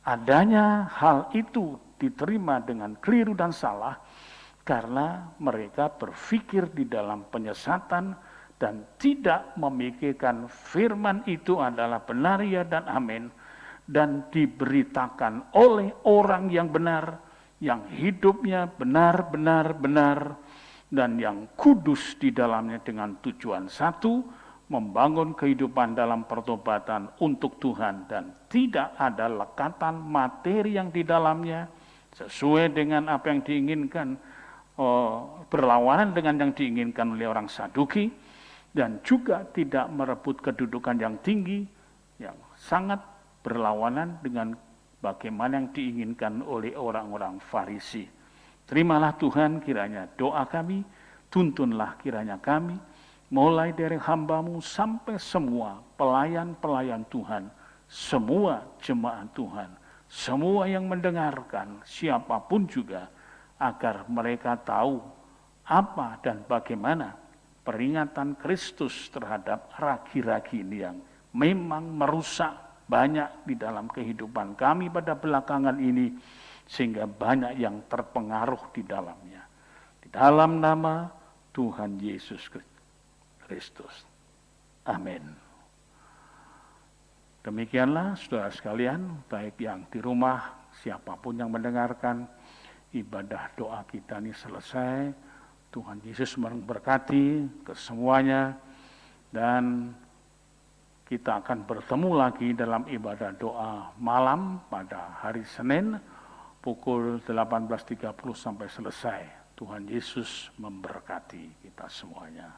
Adanya hal itu diterima dengan keliru dan salah, karena mereka berpikir di dalam penyesatan dan tidak memikirkan firman itu adalah benar ya dan amin, dan diberitakan oleh orang yang benar, yang hidupnya benar, dan yang kudus di dalamnya dengan tujuan satu, membangun kehidupan dalam pertobatan untuk Tuhan, dan tidak ada lekatan materi yang di dalamnya sesuai dengan apa yang diinginkan, berlawanan dengan yang diinginkan oleh orang Saduki, dan juga tidak merebut kedudukan yang tinggi, yang sangat berlawanan dengan bagaimana yang diinginkan oleh orang-orang Farisi. Terimalah Tuhan kiranya doa kami, tuntunlah kiranya kami, mulai dari hamba-Mu sampai semua pelayan-pelayan Tuhan, semua jemaat Tuhan, semua yang mendengarkan, siapapun juga, agar mereka tahu apa dan bagaimana peringatan Kristus terhadap ragi-ragi ini yang memang merusak banyak di dalam kehidupan kami pada belakangan ini, sehingga banyak yang terpengaruh di dalamnya. Di dalam nama Tuhan Yesus Kristus. Amin. Demikianlah saudara sekalian, baik yang di rumah, siapapun yang mendengarkan, ibadah doa kita ini selesai. Tuhan Yesus memberkati kesemuanya, dan kita akan bertemu lagi dalam ibadah doa malam pada hari Senin pukul 18.30 sampai selesai. Tuhan Yesus memberkati kita semuanya.